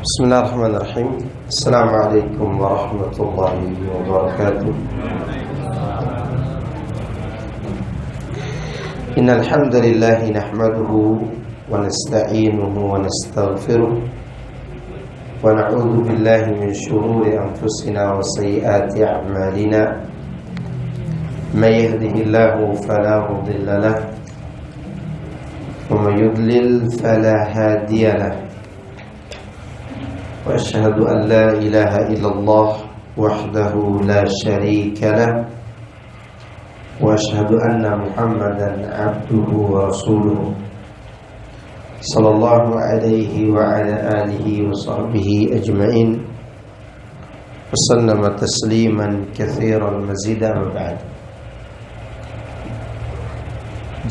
Bismillahirrahmanirrahim. Assalamualaikum warahmatullahi wabarakatuh. Innal hamdalillah nahmaduhu wa nasta'inuhu wa nastaghfiruh wa na'udzu billahi min shururi anfusina wa sayyiati a'malina. May yahdihillahu fala mudilla lahu wa may yudlil fala hadiya lahu. وأشهد أن لا إله إلا الله وحده لا شريك له وأشهد أن محمدا عبده ورسوله صلى الله عليه وعلى آله وصحبه أجمعين وسلم تسليما كثيرا مزيدا وبعد.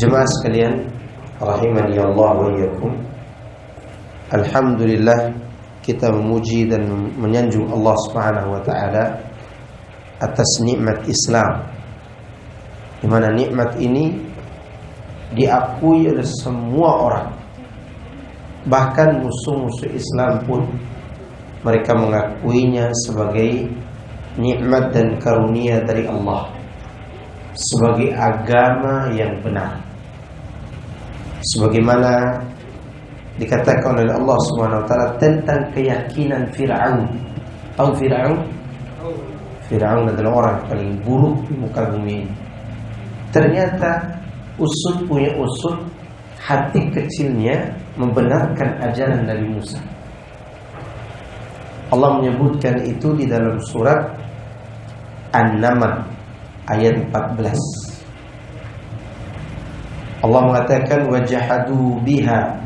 Jemaah sekalian rahimani Allah wa iyyakum. Alhamdulillah, kita memuji dan menyanjung Allah Subhanahu wa taala atas nikmat Islam, di mana nikmat ini diakui oleh semua orang. Bahkan musuh-musuh Islam pun mereka mengakuinya sebagai nikmat dan karunia dari Allah, sebagai agama yang benar. Sebagaimana dikatakan oleh Allah Subhanahu wa taala tentang keyakinan Fir'aun. Tahu Fir'aun? Fir'aun adalah orang paling buruk di muka bumi ini. Ternyata punya usut hati kecilnya membenarkan ajaran Nabi Musa. Allah menyebutkan itu di dalam surat An-Naml ayat 14. Allah mengatakan wajahadu biha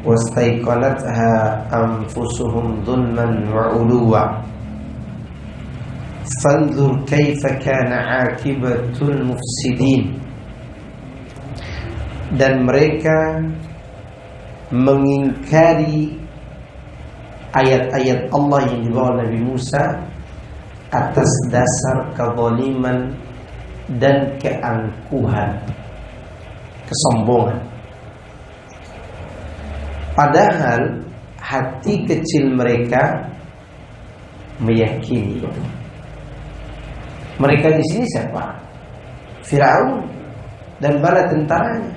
wastaiqanatha anfusuhum dhulman wa 'uluwa fanzur kaifa kana 'aqibatul mufsidin. Dan mereka mengingkari ayat-ayat Allah yang dibawa Nabi Musa atas dasar kezaliman dan keangkuhan, kesombongan. Padahal hati kecil mereka meyakini itu. Mereka di sini siapa? Firaun dan bala tentaranya.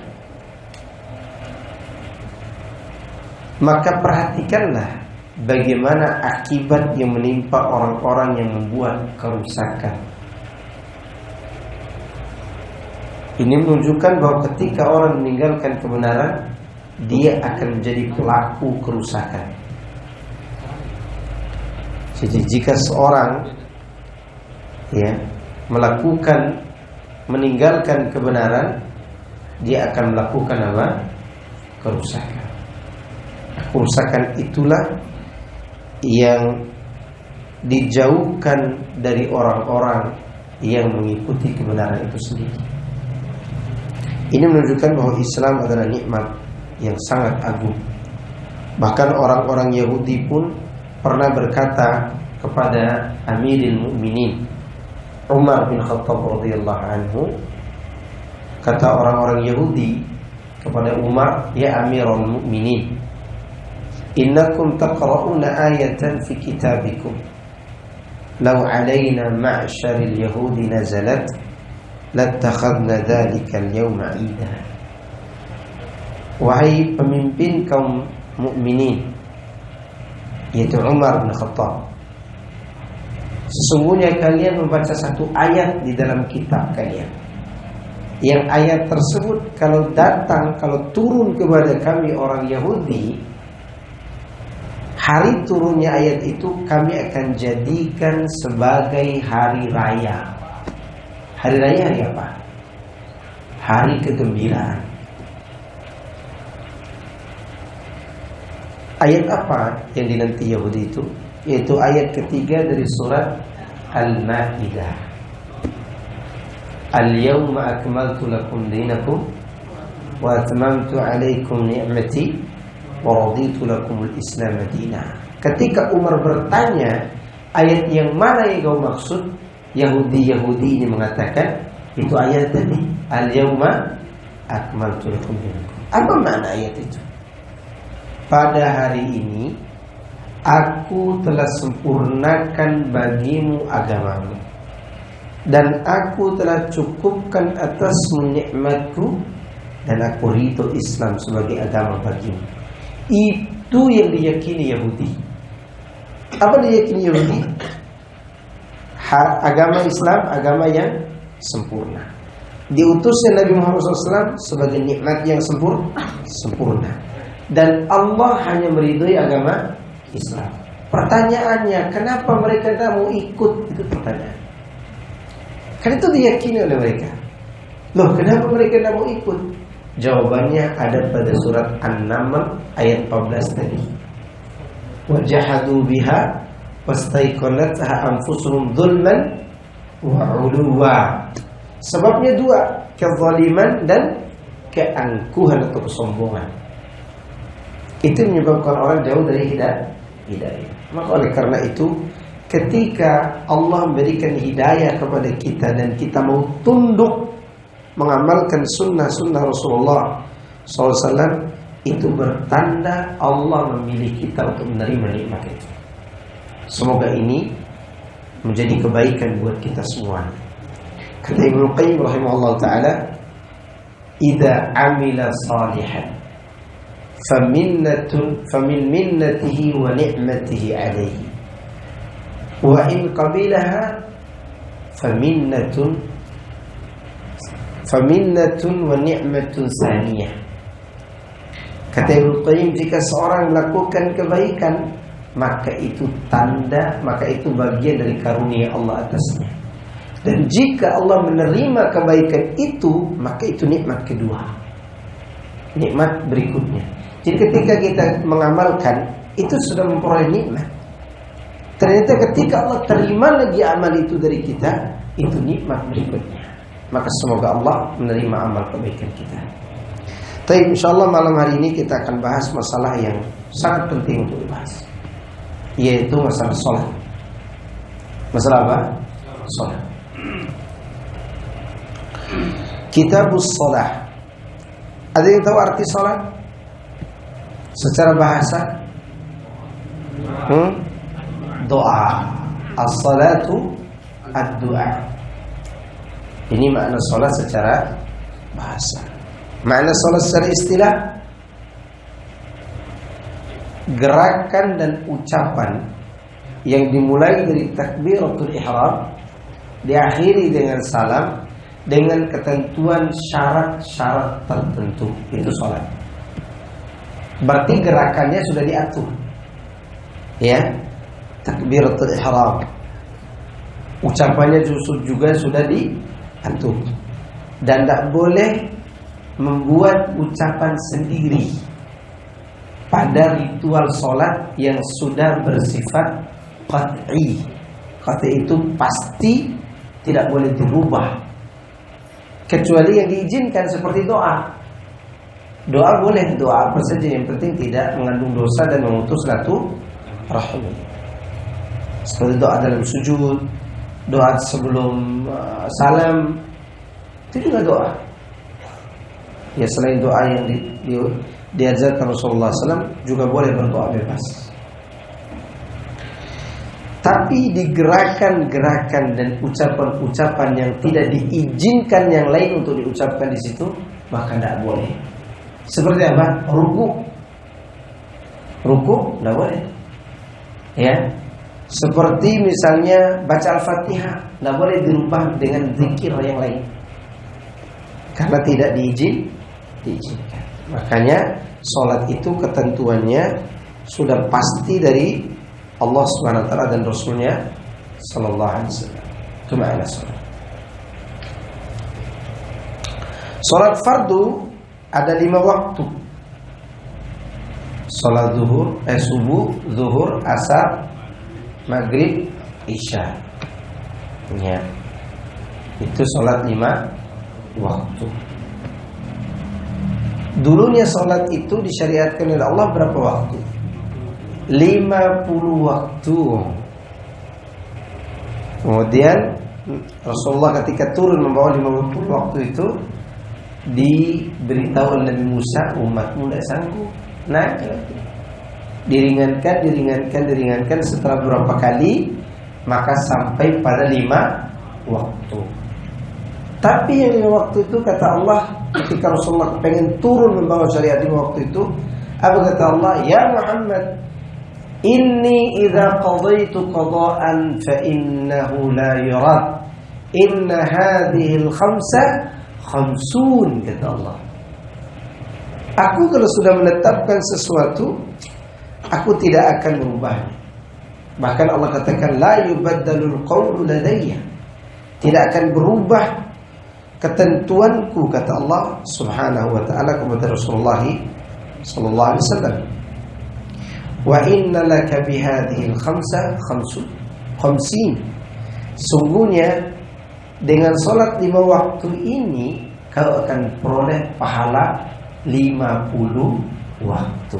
Maka perhatikanlah bagaimana akibat yang menimpa orang-orang yang membuat kerusakan. Ini menunjukkan bahwa ketika orang meninggalkan kebenaran, dia akan menjadi pelaku kerusakan. Jadi jika seorang meninggalkan kebenaran, dia akan melakukan apa? Kerusakan. Kerusakan itulah yang dijauhkan dari orang-orang yang mengikuti kebenaran itu sendiri. Ini menunjukkan bahwa Islam adalah nikmat yang sangat agung. Bahkan orang-orang Yahudi pun pernah berkata kepada Amirul Mukminin Umar bin Khattab radhiyallahu anhu, kata orang-orang Yahudi kepada Umar, ya Amirul Mukminin, innakum taqra'una ayatan fi kitabikum law 'alaina ma'syaril yahudi nazalat lattakhadna dzalika al-yawma 'ida. Wahai pemimpin kaum mukminin, yaitu Umar bin Khattab, sesungguhnya kalian membaca satu ayat di dalam kitab kalian, yang ayat tersebut kalau turun kepada kami orang Yahudi, hari turunnya ayat itu kami akan jadikan sebagai hari raya. Hari raya hari apa? Hari kegembiraan. Ayat apa yang dinanti Yahudi itu? Yaitu ayat ketiga dari surat Al-Ma'idah. Al-yawma akmaltu lakum dinakum wa atmamtu alaikum ni'mati wa raditu lakum al-islam madina. Ketika Umar bertanya ayat yang mana yang kau maksud, Yahudi ini mengatakan itu ayat tadi, Al-yawma akmaltu lakum dinakum. Apa makna ayat itu? Pada hari ini Aku telah sempurnakan bagimu agamamu, dan aku telah cukupkan atasmu nikmatku, dan aku ridho Islam sebagai agama bagimu. Itu yang diyakini Yahudi. Apa diyakini Yahudi? Agama Islam, agama yang sempurna. Diutusnya Nabi Muhammad SAW sebagai nikmat yang sempurna. Dan Allah hanya meridhoi agama Islam. Pertanyaannya, kenapa mereka tidak mau ikut? Itu pertanyaan. Karena itu diyakini oleh mereka. Loh, kenapa mereka tidak mau ikut? Jawabannya ada pada surat An-Naml ayat 14 tadi. Wajahadu biha wastaiqanatha anfusuhum dzulman wa 'uluwa. Sebabnya dua, kezaliman dan keangkuhan atau kesombongan. Itu menyebabkan orang jauh dari hidayah. Maka oleh karena itu, ketika Allah memberikan hidayah kepada kita dan kita mau tunduk mengamalkan sunnah-sunnah Rasulullah SAW, itu bertanda Allah memilih kita untuk menerima nikmat itu. Semoga ini menjadi kebaikan buat kita semua. Kata Ibnu Qayyim rahimahullah ta'ala, idza amila salihan famin minnatihi wa ni'matihi alaihi, wa in qabilaha faminnatun wa ni'matun saniyah. Kata Ibnu Qayyim, jika seorang melakukan kebaikan, maka itu tanda, maka itu bagian dari karunia Allah atasnya. Dan jika Allah menerima kebaikan itu, maka itu nikmat kedua, nikmat berikutnya. Jadi ketika kita mengamalkan, itu sudah memperoleh nikmat. Ternyata ketika Allah terima lagi amal itu dari kita, itu nikmat berikutnya. Maka semoga Allah menerima amal kebaikan kita. Tapi insyaallah malam hari ini kita akan bahas masalah yang sangat penting untuk dibahas, yaitu masalah sholat. Masalah apa? Sholat. Kitabus sholat. Ada yang tahu arti sholat secara bahasa? Doa. As-salatu ad-du'a. Ini makna sholat secara bahasa. Makna sholat secara istilah, gerakan dan ucapan yang dimulai dari takbiratul ihram, diakhiri dengan salam, dengan ketentuan syarat-syarat tertentu. Itu sholat. Berarti gerakannya sudah diatur, ya. Takbiratul ihram, ucapannya juga sudah diatur. Dan tidak boleh membuat ucapan sendiri pada ritual sholat yang sudah bersifat qat'i. Qat'i itu pasti tidak boleh dirubah, kecuali yang diizinkan seperti doa. Doa boleh, doa apa saja, yang penting tidak mengandung dosa dan memutus silaturahmi. Seperti doa dalam sujud, doa sebelum salam, itu juga doa. Ya, selain doa yang diajarkan Rasulullah SAW, juga boleh berdoa bebas. Tapi di gerakan-gerakan dan ucapan-ucapan yang tidak diizinkan yang lain untuk diucapkan di situ, maka tidak boleh. Seperti apa? Ruku tidak boleh, ya. Seperti misalnya baca Al-Fatihah, tidak boleh dirubah dengan zikir yang lain, karena tidak diizinkan. Makanya sholat itu ketentuannya sudah pasti dari Allah Subhanahu wa taala dan Rasulnya sallallahu alaihi wasallam. Itu makna sholat. Sholat fardu ada 5 waktu. Sholat subuh, zuhur, asar, maghrib, isya. Ya. Itu sholat 5 waktu. Dulunya sholat itu disyariatkan oleh Allah berapa waktu? 50 waktu. Kemudian Rasulullah ketika turun membawa 50 waktu itu, diberitahu oleh Nabi Musa, umatmu tidak sanggup naik lagi. diringankan setelah beberapa kali, maka sampai pada 5 waktu. Tapi yang 5 waktu itu kata Allah, ketika Rasulullah pengen turun membawa syariat 5 waktu itu, apa kata Allah? Ya Muhammad, inni idza qadaitu qada'an fa innahu la yurad. Inna hadhihi al-khamsa khamsun, kata Allah. Aku kalau sudah menetapkan sesuatu, aku tidak akan merubahnya. Bahkan Allah katakan la yubaddalul qawlu ladayya. Tidak akan berubah ketentuanku, kata Allah Subhanahu wa taala kepada Rasulullah sallallahu alaihi wasallam. Wa inna laka bihadhihi al-khamsa khamsin. Sungguhnya dengan salat 5 waktu ini kau akan peroleh pahala 50 waktu.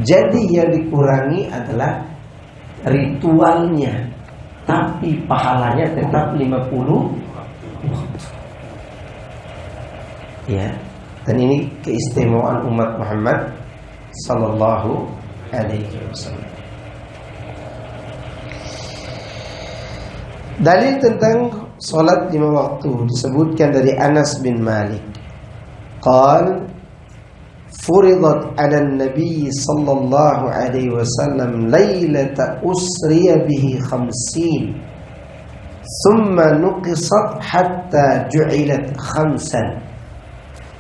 Jadi yang dikurangi adalah ritualnya, tapi pahalanya tetap 50 waktu. Ya, dan ini keistimewaan umat Muhammad sallallahu alaihi wasallam. Dalil tentang salat 5 waktu disebutkan dari Anas bin Malik. Qal furidat 'ala an-nabiy sallallahu alaihi wasallam lailata usriya bihi 50 thumma nuqisat hatta ju'ilat 5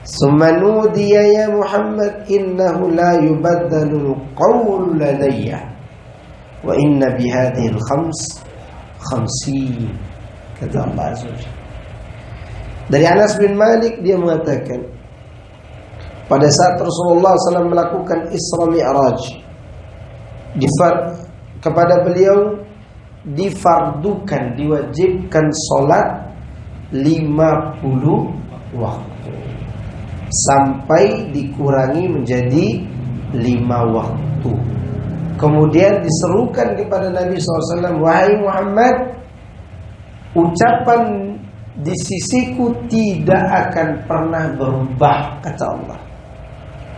thumma nudiya ya Muhammad innahu la yubaddalu al-qawlu ladayya wa inna bihadhihi al-khams 50, kata Allah Azza wa Jalla. Dari Anas bin Malik, dia mengatakan pada saat Rasulullah SAW melakukan Isra Mi'raj, kepada beliau difardukan, diwajibkan sholat 50 waktu sampai dikurangi menjadi 5 waktu. Kemudian diserukan kepada Nabi SAW, wahai Muhammad, ucapan di sisiku tidak akan pernah berubah, kata Allah.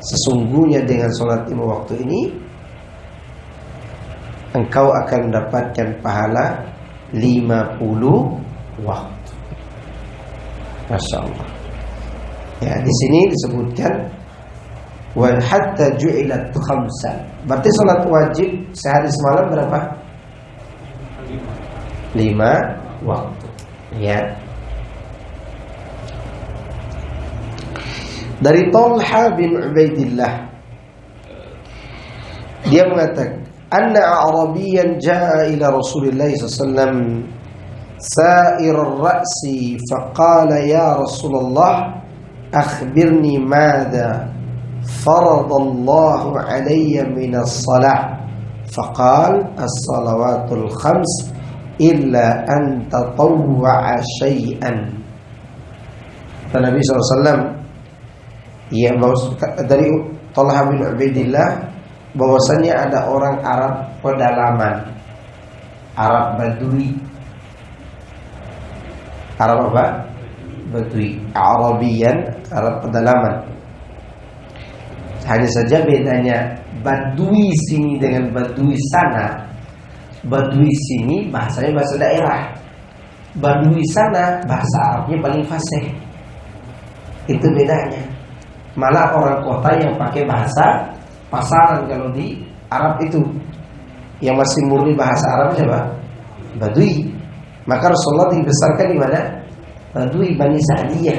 Sesungguhnya dengan sholat 5 waktu ini engkau akan mendapatkan pahala 50 waktu. Masya Allah. Ya, di sini disebutkan wa hatta ju'ilat 5. Berarti sholat wajib sehari semalam berapa? 5 waktu. Ya. Dari Talha bin Ubaidillah, dia mengatakan anna Arabiyan jaa ila Rasulillah sallallahu alaihi wasallam sa'ir ar-ra'si faqala ya Rasulullah akhbirni madha faradallahu alayya min as-salah faqal as-salawatul khams illa an tatawwa'a syai'an. Nabi SAW ya, dari Talha bin Ubaidillah bahwasanya ada orang Arab pedalaman, Arab Badui. Arab apa? Badui. Arabian, Arab pedalaman. Hanya saja bedanya Badui sini dengan Badui sana. Badui sini bahasanya bahasa daerah. Badui sana bahasa Arabnya paling fasih. Itu bedanya. Malah orang kota yang pakai bahasa pasaran kalau di Arab itu. Yang masih murni bahasa Arab siapa? Badui. Maka Rasulullah dibesarkan di mana? Badui Bani Sa'diyah,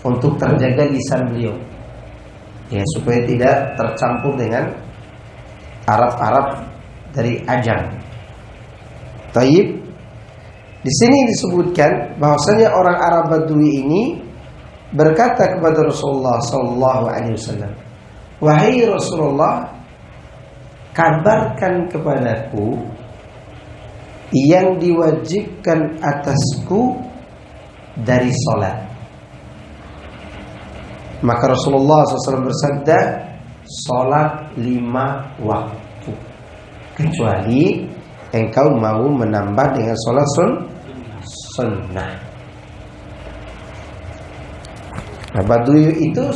untuk terjaga lisan beliau, ya, supaya tidak tercampur dengan Arab-Arab dari Ajam. Taib. Di sini disebutkan bahwasanya orang Arab Badui ini berkata kepada Rasulullah sallallahu alaihi wasallam, wahai Rasulullah, kabarkan kepadaku yang diwajibkan atasku dari sholat. Maka Rasulullah SAW bersabda, sholat 5 waktu, kecuali engkau mau menambah dengan sholat sunnah. Nah, Badui itu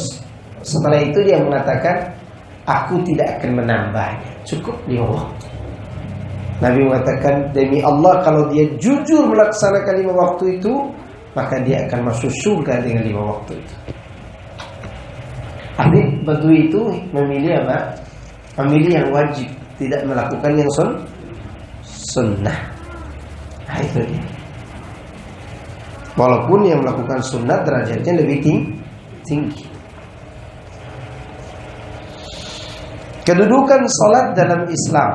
setelah itu dia mengatakan, aku tidak akan menambahnya. Cukup 5 waktu. Nabi mengatakan, demi Allah kalau dia jujur melaksanakan 5 waktu itu, maka dia akan masuk surga dengan 5 waktu itu. Artinya Badui itu memilih apa? Memilih yang wajib, tidak melakukan yang sunnah. Nah itu dia. Walaupun yang melakukan sunnah derajatnya lebih tinggi. Kedudukan salat dalam Islam.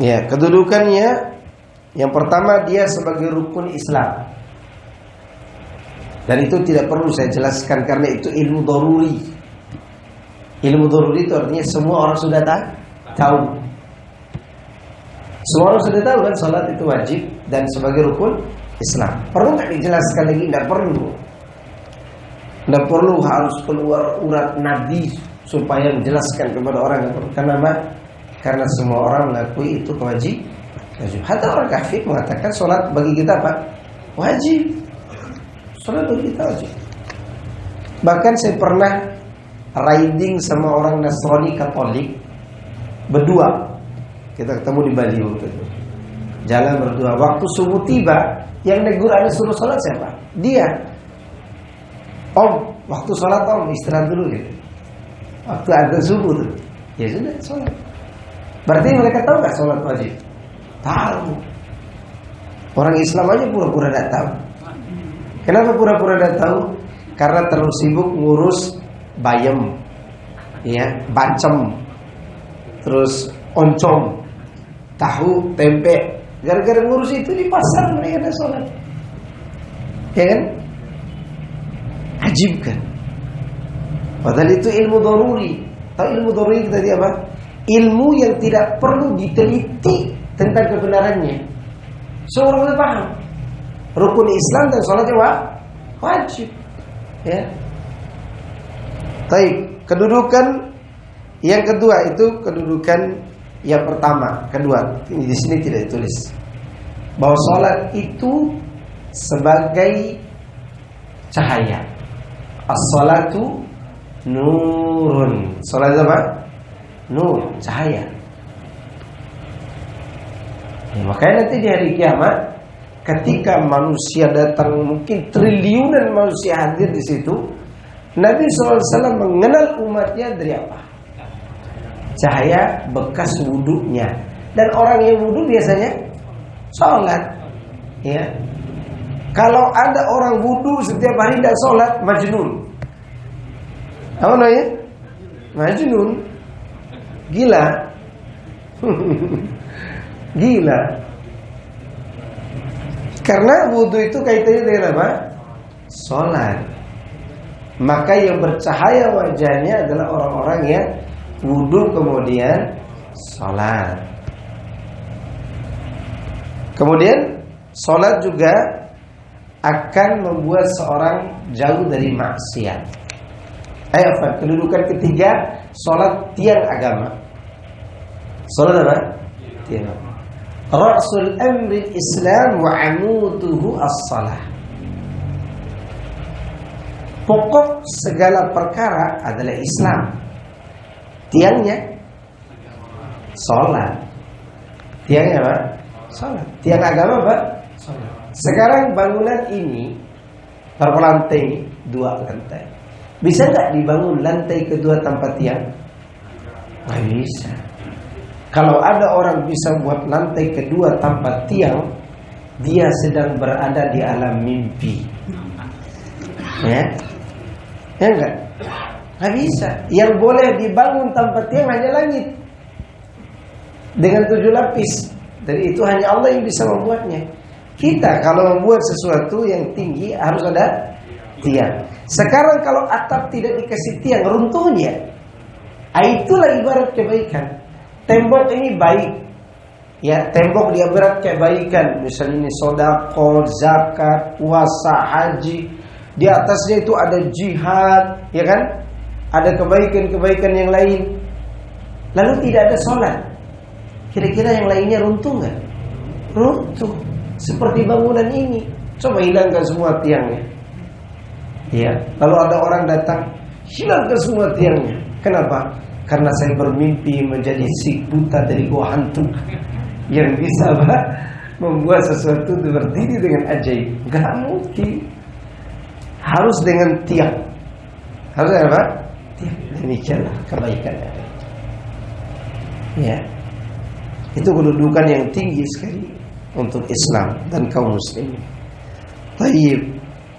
Ya, kedudukannya yang pertama dia sebagai rukun Islam. Dan itu tidak perlu saya jelaskan karena itu ilmu daruri. Ilmu daruri itu artinya semua orang sudah tahu. Semua orang sudah tahu kan salat itu wajib dan sebagai rukun Islam. Perlu nggak dijelaskan lagi? Tidak perlu. Tidak perlu harus keluar urat nadi supaya menjelaskan kepada orang yang perlu. Kenapa? Karena semua orang mengakui itu kewajiban. Hatta orang kafir mengatakan salat bagi kita apa? Wajib. Salat bagi kita wajib. Bahkan saya pernah riding sama orang Nasrani Katolik berdua. Kita ketemu di Bali waktu itu. Jalan berdua. Waktu subuh tiba, yang negur ada suruh salat siapa? Dia. Om, waktu salat om istirahat dulu gitu. Waktu ada subuh tuh. Ya sudah salat. Berarti mereka tahu nggak salat wajib? Tahu. Orang Islam aja pura-pura tidak tahu. Kenapa pura-pura tidak tahu? Karena terlalu sibuk ngurus bayam, ya, bacem, terus oncom, tahu, tempe. Gara-gara ngurus itu di pasar mereka ada sholat, ya kan? Ajib kan? Padahal itu ilmu daruri. Tahu ilmu daruri tadi apa? Ilmu yang tidak perlu diteliti tentang kebenarannya. Semua orang paham. Rukun Islam dan sholatnya wajib. Ya. Baik, kedudukan yang kedua itu kedudukan yang pertama, kedua. Ini di sini tidak ditulis. Bahwa sholat itu sebagai cahaya. As-sholatu nurun. Sholat apa? Nur, cahaya. Ya, makanya nanti di hari kiamat, ketika manusia datang, mungkin triliunan manusia hadir di situ, Nabi SAW mengenal umatnya dari apa? Cahaya bekas wudunya. Dan orang yang wudu biasanya sholat. Ya. Kalau ada orang wudu setiap hari tidak sholat, majnun. Apa namanya? Majnun. Gila. Gila. Karena wudu itu kaitannya dengan apa? Sholat. Maka yang bercahaya wajahnya adalah orang-orang yang wudu kemudian sholat. Kemudian sholat juga akan membuat seorang jauh dari maksiat. Ayo, kedudukan ketiga, sholat tiang agama. Sholat apa? Tiang agama. Ra'sul amri Islam wa amuduhu as-salah. Pokok segala perkara adalah Islam. Tiangnya sholat. Tiangnya apa? Sholat. Tiang agama apa? Sholat. Sekarang bangunan ini berapa lantai? 2 lantai. Bisa nggak dibangun lantai kedua tanpa tiang? Nggak bisa. Kalau ada orang bisa buat lantai kedua tanpa tiang, dia sedang berada di alam mimpi. Ya, ya enggak? Nggak bisa. Yang boleh dibangun tanpa tiang hanya langit dengan 7 lapis. Dan itu hanya Allah yang bisa membuatnya. Kita kalau membuat sesuatu yang tinggi harus ada tiang. Sekarang kalau atap tidak dikasih tiang, runtuhnya. Itulah ibarat kebaikan. Tembok ini baik. Ya, tembok dia berat kebaikan. Misalnya ini sedekah, zakat, puasa, haji. Di atasnya itu ada jihad, ya kan? Ada kebaikan-kebaikan yang lain. Lalu tidak ada sholat. Kira-kira yang lainnya runtuh nggak? Runtuh. Seperti bangunan ini. Coba hilangkan semua tiangnya. Ya, lalu ada orang datang, hilangkan semua tiangnya. Kenapa? Karena saya bermimpi menjadi si buta dari gua hantu yang bisa membuat sesuatu itu berdiri dengan ajaib. Gak mungkin. Harus dengan tiang. Harus apa? Tiang. Demikianlah kebaikan ada. Ya. Itu kedudukan yang tinggi sekali untuk Islam dan kaum muslimin. Baik.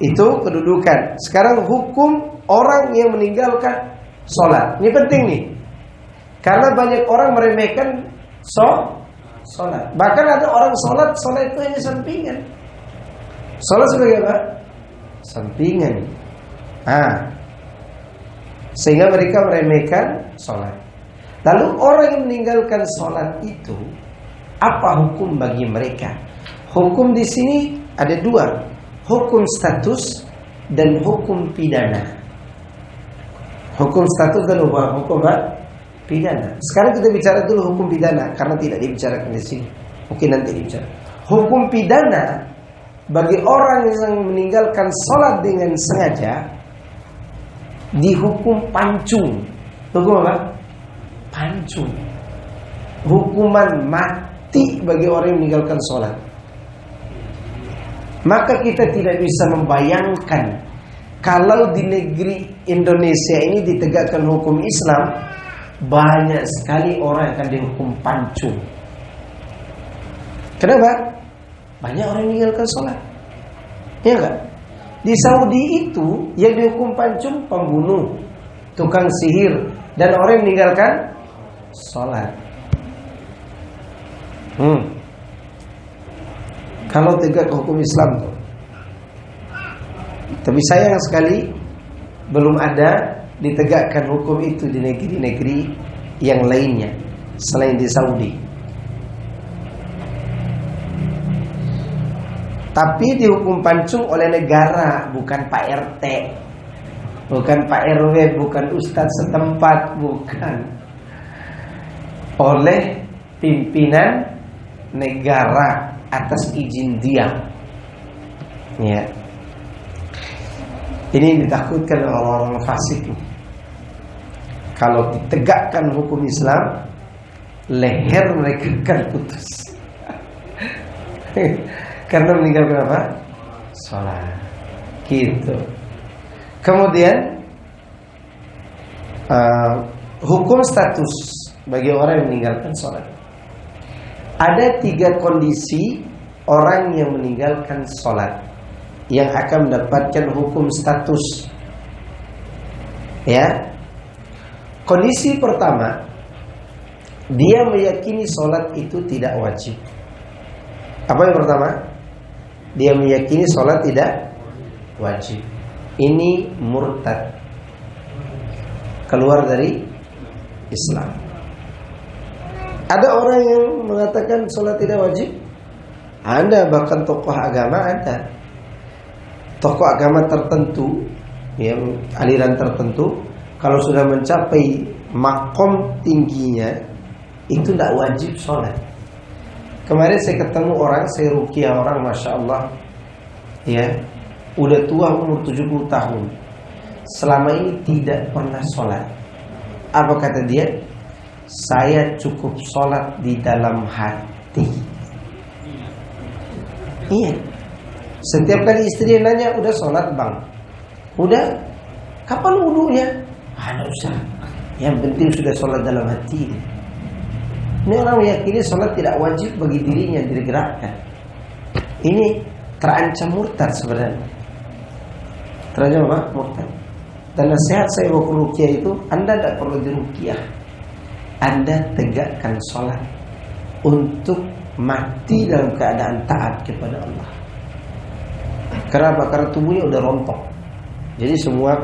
Itu kedudukan. Sekarang hukum orang yang meninggalkan sholat. Ini penting nih. Karena banyak orang meremehkan sholat. Bahkan ada orang sholat itu hanya sampingan. Sholat sebagai apa? Sampingan. Sehingga mereka meremehkan sholat. Lalu orang yang meninggalkan sholat itu, apa hukum bagi mereka? Hukum di sini ada dua. Hukum status dan hukum pidana. Hukum status dan hukum pidana. Sekarang kita bicara dulu hukum pidana karena tidak dibicarakan di sini. Mungkin nanti dibicarakan. Hukum pidana bagi orang yang meninggalkan sholat dengan sengaja dihukum pancung. Hukum apa? Pancung. Hukuman mati bagi orang yang meninggalkan sholat. Maka kita tidak bisa membayangkan kalau di negeri Indonesia ini ditegakkan hukum Islam, banyak sekali orang yang akan dihukum pancung. Kenapa? Banyak orang yang meninggalkan sholat. Ya enggak? Di Saudi itu yang dihukum pancung pembunuh, tukang sihir, dan orang yang meninggalkan sholat. Kalau tegak hukum Islam tuh. Tapi sayang sekali belum ada ditegakkan hukum itu di negeri-negeri yang lainnya selain di Saudi. Tapi dihukum pancung oleh negara, bukan Pak RT, bukan Pak RW, bukan Ustadz setempat, bukan. Oleh pimpinan negara atas izin dia. Ya. Ini ditakutkan oleh orang-orang fasik. Kalau ditegakkan hukum Islam, leher mereka akan putus. Karena meninggalkan apa? Sholat. Gitu. Kemudian hukum status bagi orang yang meninggalkan sholat. Ada 3 kondisi orang yang meninggalkan sholat yang akan mendapatkan hukum status. Ya. Kondisi pertama, dia meyakini sholat itu tidak wajib. Apa yang pertama? Dia meyakini sholat tidak wajib. Ini murtad, keluar dari Islam. Ada orang yang mengatakan sholat tidak wajib. Ada bahkan tokoh agama ada. Tokoh agama tertentu, yang aliran tertentu, kalau sudah mencapai makom tingginya, itu tidak wajib sholat. Kemarin saya ketemu orang, saya ruqyah orang, Masya Allah, ya, udah tua umur 70 tahun, selama ini tidak pernah sholat. Apa kata dia? Saya cukup sholat di dalam hati. Iya. Setiap kali istri nanya, udah sholat bang? Udah? Kapan wudunya? Ada usah. Yang penting sudah sholat dalam hati. Ini orang meyakini sholat tidak wajib bagi dirinya digerakkan. Ini terancam murtad sebenarnya. Terancam apa? Murtad. Dan nasihat saya waktu ruqyah itu, Anda tidak perlu diruqyah. Anda tegakkan sholat untuk mati dalam keadaan taat kepada Allah. Kenapa? Karena tubuhnya udah rontok. Jadi semua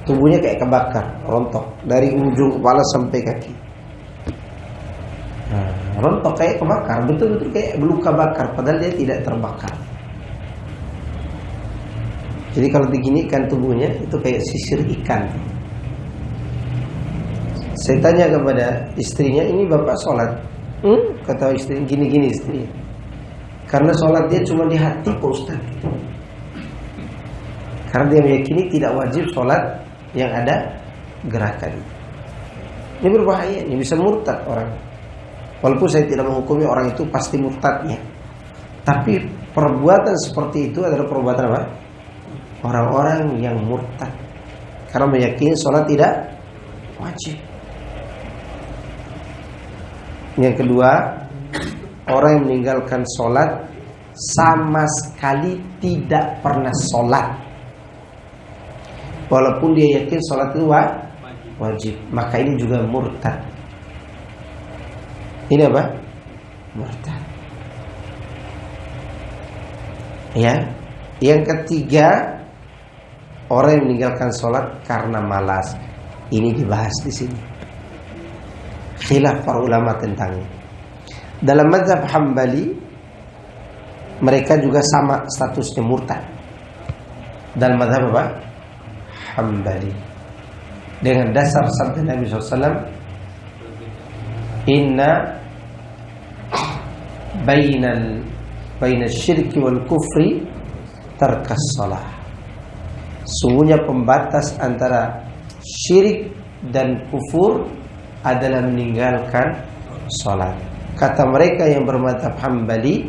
tubuhnya kayak kebakar, rontok dari ujung kepala sampai kaki. Rontok kayak kebakar, betul-betul kayak luka bakar, padahal dia tidak terbakar. Jadi kalau diginikan tubuhnya itu kayak sisir ikan. Saya tanya kepada istrinya, ini bapak sholat? Kata istri, gini-gini istrinya. Karena sholat dia cuma di hati Pak Ustaz. Karena dia meyakini tidak wajib sholat yang ada gerakan. Ini berbahaya, ini bisa murtad orang. Walaupun saya tidak menghukumi orang itu pasti murtadnya, tapi perbuatan seperti itu adalah perbuatan apa? Orang-orang yang murtad karena meyakini sholat tidak wajib. Yang kedua, orang yang meninggalkan sholat sama sekali tidak pernah sholat, walaupun dia yakin sholat itu wajib, maka ini juga murtad. Ini apa? Murtad. Ya. Yang ketiga, orang yang meninggalkan sholat karena malas. Ini dibahas di sini. Khilaf para ulama tentangnya. Dalam mazhab Hambali, mereka juga sama statusnya murtad. Dalam mazhab apa? Hambali. Dengan dasar sabda Nabi SAW, Inna bainal syirki wal kufri tarkas salah. Sungguhnya pembatas antara syirik dan kufur adalah meninggalkan salat. Kata mereka yang bermadzhab Hambali,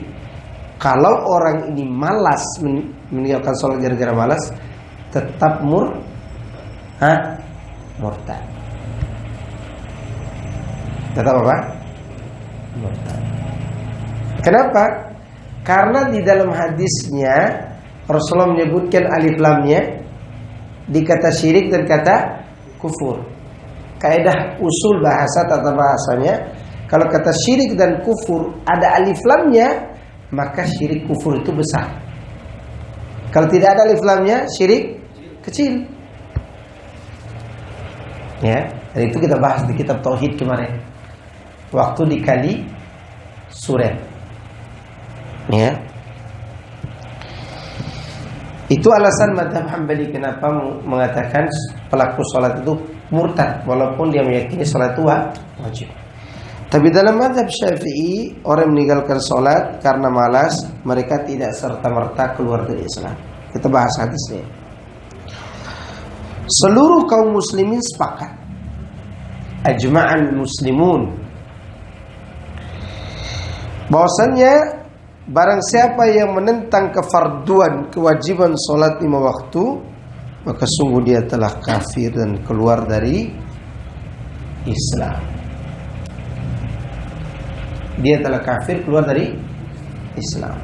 kalau orang ini malas meninggalkan salat gara-gara malas, tetap murtad. Tetap apa? Murtad. Kenapa? Karena di dalam hadisnya Rasulullah menyebutkan alif lamnya di kata syirik dan kata kufur. Kaidah usul bahasa tata bahasanya, kalau kata syirik dan kufur ada alif lamnya, maka syirik kufur itu besar. Kalau tidak ada alif lamnya, syirik kecil. Ya, dan itu kita bahas di kitab Tauhid kemarin, waktu di Kali Suren. Ya, itu alasan mazhab Hambali kenapa mengatakan pelaku sholat itu murtad walaupun dia meyakini sholat itu wajib. Tapi dalam mazhab Syafi'i, orang meninggalkan sholat karena malas, mereka tidak serta-merta keluar dari Islam. Kita bahas hadisnya. Seluruh kaum muslimin sepakat, ajma'al muslimun, bahwasannya barang siapa yang menentang kefarduan kewajiban sholat 5 waktu, maka sungguh dia telah kafir dan keluar dari Islam. Dia telah kafir, keluar dari Islam.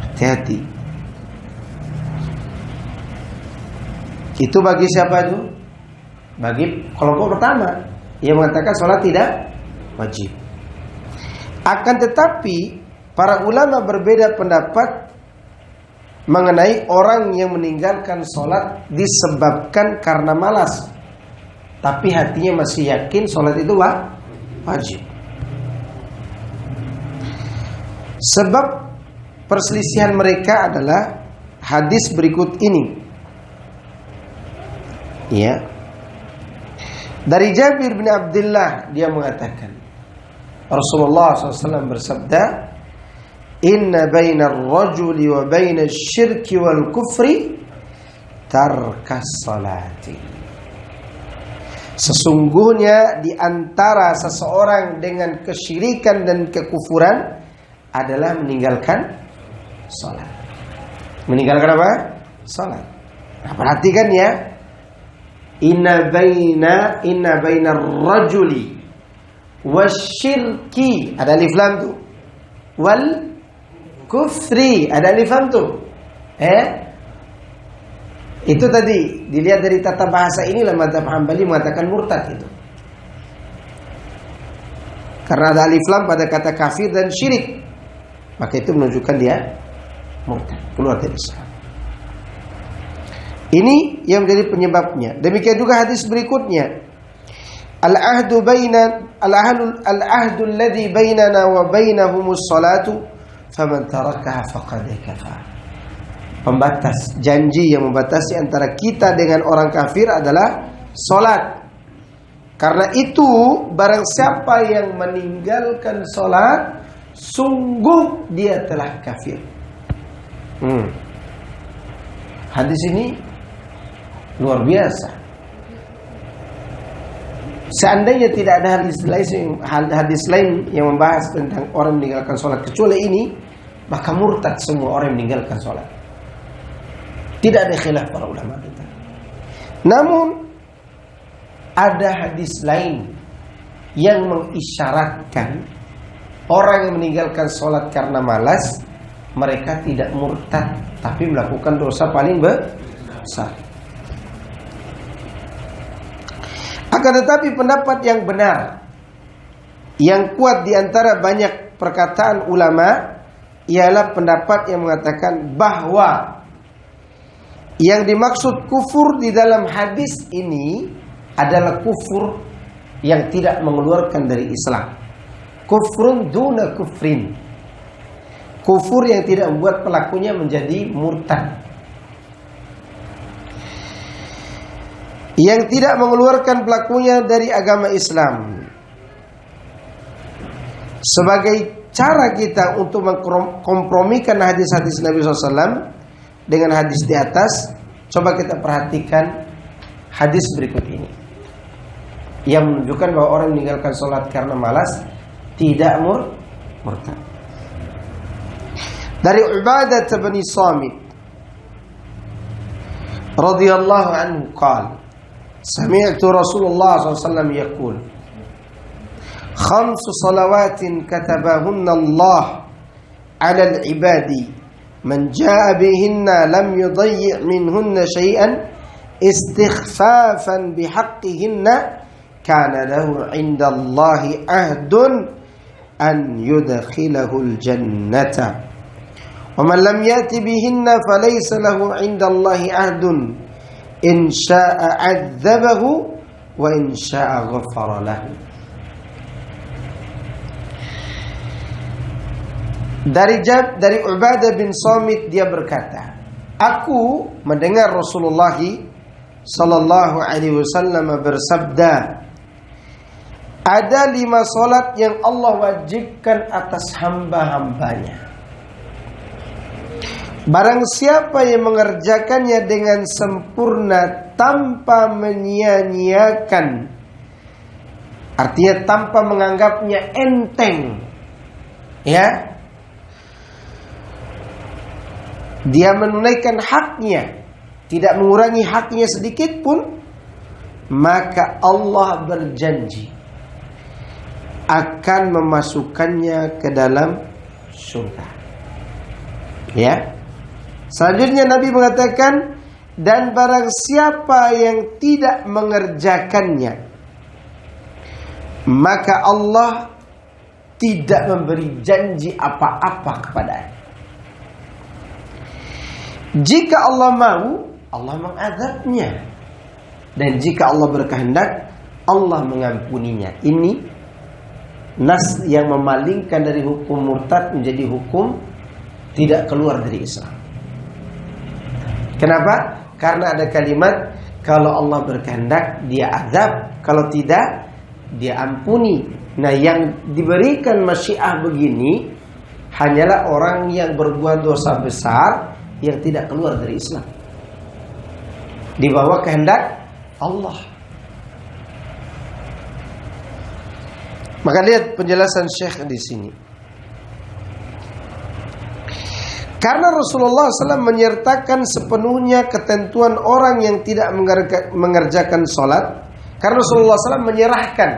Hati-hati. Itu bagi siapa itu? Bagi kelompok pertama yang mengatakan sholat tidak wajib. Akan tetapi para ulama berbeda pendapat mengenai orang yang meninggalkan sholat disebabkan karena malas, tapi hatinya masih yakin sholat itu wajib. Sebab perselisihan mereka adalah hadis berikut ini. Ya, dari Jabir bin Abdullah, dia mengatakan Rasulullah SAW bersabda, Inna bainar rajuli wa bainash syirki wal kufri tarkas salati. Sesungguhnya di antara seseorang dengan kesyirikan dan kekufuran adalah meninggalkan salat. Meninggalkan apa? Salat. Nah, perhatikan ya. Inna bainar rajuli wasyirki, ada alif lam tuh, wal kufri, ada alif lam tuh. Itu tadi dilihat dari tata bahasa inilah mazhab Hambali mengatakan murtad itu. Karena ada alif lam pada kata kafir dan syirik, maka itu menunjukkan dia murtad, keluar dari Islam. Ini yang menjadi penyebabnya. Demikian juga hadis berikutnya. Al-ahdu alladhi bainana wa bainahumus salatu faman tarakaha faqad kafar. Pembatas, janji yang membatasi antara kita dengan orang kafir adalah salat. Karena itu barang siapa yang meninggalkan salat, sungguh dia telah kafir. Hadis ini luar biasa. Seandainya tidak ada hadis lain yang membahas tentang orang meninggalkan sholat kecuali ini, maka murtad semua orang yang meninggalkan sholat. Tidak ada khilaf para ulama kita. Namun ada hadis lain yang mengisyaratkan orang yang meninggalkan sholat karena malas, mereka tidak murtad, tapi melakukan dosa paling besar. Akan tetapi pendapat yang benar, yang kuat di antara banyak perkataan ulama, ialah pendapat yang mengatakan bahwa yang dimaksud kufur di dalam hadis ini adalah kufur yang tidak mengeluarkan dari Islam. Kufrun duna kufrin. Kufur yang tidak membuat pelakunya menjadi murtad. Yang tidak mengeluarkan pelakunya dari agama Islam. Sebagai cara kita untuk mengkompromikan hadis-hadis Nabi SAW dengan hadis di atas, coba kita perhatikan hadis berikut ini, yang menunjukkan bahwa orang meninggalkan sholat karena malas tidak murtad. Dari Ubadah bin Samit radhiyallahu anhu qala sami'tu Rasulullah SAW yaqul khamsu salawatin katabahunna Allah 'ala al-ibadi man jaa'a bihinna lam yudayyi' minhunna shay'an istighfafan bihaqqihinna kana lahu 'inda Allahi ahdun an yudkhilahu al-jannata wa man lam ya'ti bihinna falaysa lahu 'inda Allahi ahdun in syaa'a 'adzabahu wa in syaa'a ghafara lahu. Dari Ubadah bin Samit, dia berkata, aku mendengar Rasulullah sallallahu alaihi wasallam bersabda, ada 5 salat yang Allah wajibkan atas hamba-hambanya. Barang siapa yang mengerjakannya dengan sempurna tanpa menyia-nyiakan, artinya tanpa menganggapnya enteng, ya, dia menunaikan haknya, tidak mengurangi haknya sedikit pun, maka Allah berjanji akan memasukkannya ke dalam surga. Ya. Selanjutnya Nabi mengatakan, dan barang siapa yang tidak mengerjakannya, maka Allah tidak memberi janji apa-apa kepadanya. Jika Allah mau, Allah mengadabnya, dan jika Allah berkehendak, Allah mengampuninya. Ini nas yang memalingkan dari hukum murtad menjadi hukum tidak keluar dari Islam. Kenapa? Karena ada kalimat, kalau Allah berkehendak dia azab, kalau tidak dia ampuni. Nah, yang diberikan masyiah begini hanyalah orang yang berbuat dosa besar yang tidak keluar dari Islam, di bawah kehendak Allah. Maka lihat penjelasan Syekh di sini. Karena Rasulullah SAW menyertakan sepenuhnya ketentuan orang yang tidak mengerjakan sholat, karena Rasulullah SAW menyerahkan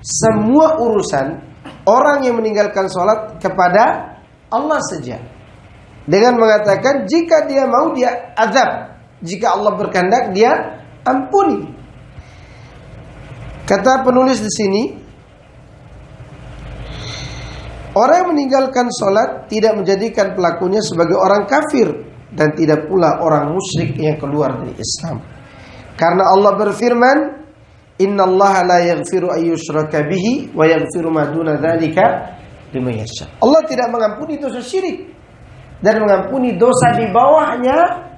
semua urusan orang yang meninggalkan sholat kepada Allah saja, dengan mengatakan jika dia mau dia azab, jika Allah berkehendak dia ampuni. Kata penulis di sini, orang yang meninggalkan sholat tidak menjadikan pelakunya sebagai orang kafir, dan tidak pula orang musyrik yang keluar dari Islam. Karena Allah berfirman, innallaha la yaghfiru ayyushraka bihi wa yaghfiru ma duna dzalika liman yasha. Allah tidak mengampuni dosa syirik dan mengampuni dosa di bawahnya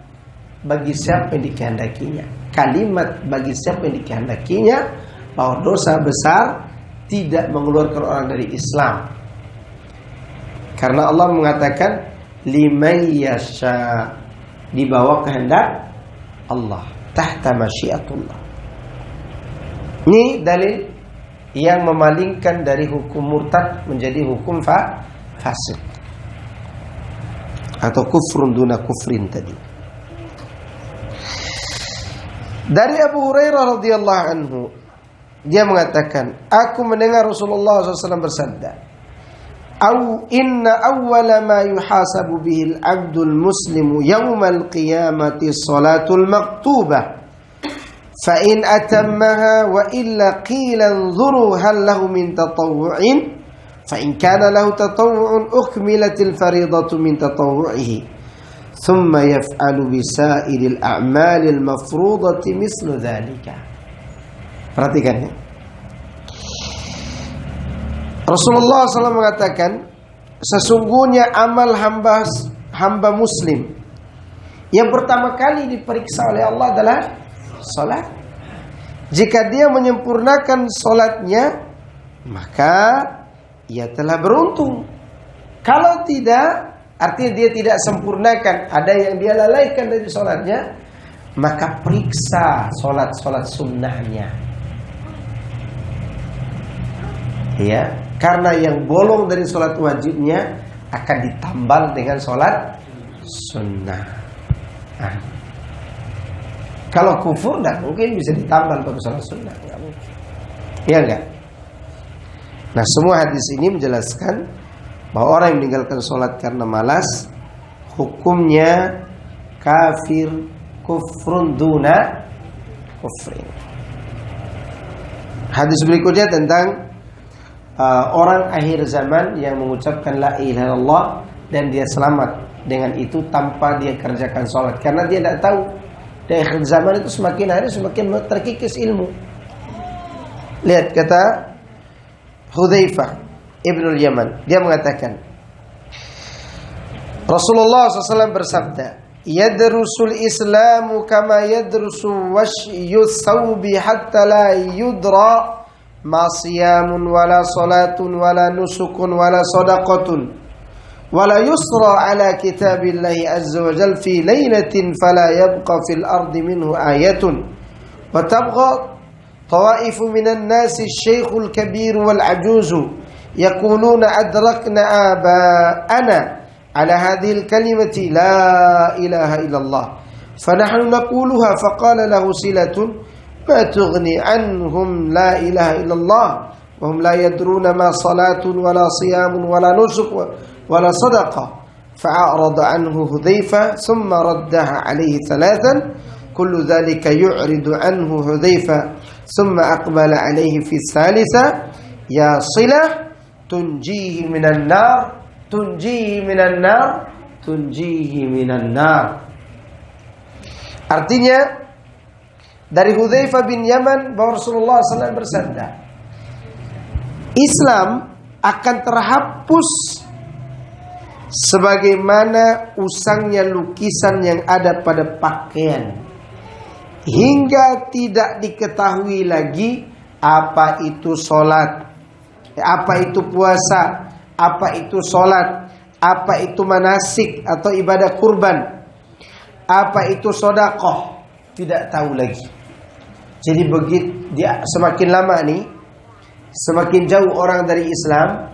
bagi siapa yang dikehendakinya. Kalimat bagi siapa yang dikehendakinya, bahwa dosa besar tidak mengeluarkan orang dari Islam. Karena Allah mengatakan liman yasha, di bawah kehendak Allah, tahta masyiatullah. Ini dalil yang memalingkan dari hukum murtad menjadi hukum fasik atau kufrun duna kufrin tadi. Dari Abu Hurairah radhiyallahu anhu, dia mengatakan, aku mendengar Rasulullah SAW bersabda, inna awwala ma yuhasabu bihil abdul muslimu yawmal qiyamati salatul maktubah fa in atammaha wa illa qila anzuru hal lahu min tatawwu'in fa in kana lahu tatawwu'un ukmilatil faridatu min tatawwu'ihi thumma yaf'alu bisairil a'malil mafrudati mislu dhalika. Perhatikan ya. Rasulullah SAW mengatakan, sesungguhnya amal hamba muslim yang pertama kali diperiksa oleh Allah adalah salat. Jika dia menyempurnakan salatnya, maka ia telah beruntung. Kalau tidak, artinya dia tidak sempurnakan, ada yang dia lalaikan dari salatnya, maka periksa salat sunnahnya. Ya, karena yang bolong dari sholat wajibnya akan ditambal dengan sholat sunnah. Nah, kalau kufur tidak mungkin bisa ditambal pakai sholat sunnah, nggak mungkin. Ya enggak? Nah, semua hadis ini menjelaskan bahwa orang yang meninggalkan sholat karena malas, hukumnya kafir, kufrun duna kufrin. Hadis berikutnya tentang orang akhir zaman yang mengucapkan la ilaha illallah dan dia selamat dengan itu tanpa dia kerjakan sholat, karena dia tidak tahu di akhir zaman itu semakin hari semakin terkikis ilmu. Lihat kata Hudzaifah ibnul Yaman, dia mengatakan Rasulullah SAW bersabda, yadrusul islamu kama yadrusu wasyus thawbi hatta la yudra ma siyamun wala salatun wala nusukun wala sadaqatun wala yusra ala kitabillahi azza wa jal fi laylatin fala yabqa fil ardi minhu ayatun wa tabqa tawaifu minan nasi syekhul kabir wal ajuzu yaquluna adrakna aba'ana ala hadhil kalimati la ilaha illallah fanahnu naquluha faqala lahu silatun ما تغني عنهم لا إله إلا الله وهم لا يدرون ما صلاة ولا صيام ولا نسك ولا صدقة فأعرض عنه حذيفة ثم ردها عليه ثلاثا كل ذلك يعرض عنه حذيفة ثم أقبل عليه في الثالثة يا صلة تنجيه من النار تنجيه من النار تنجيه من النار. Artinya dari Hudzaifah bin Yaman bahwa Rasulullah SAW bersabda, Islam akan terhapus sebagaimana usangnya lukisan yang ada pada pakaian, hingga tidak diketahui lagi apa itu sholat, apa itu puasa, apa itu sholat, apa itu manasik atau ibadah kurban, apa itu sedekah, tidak tahu lagi. Jadi begitu dia semakin lama nih, semakin jauh orang dari Islam,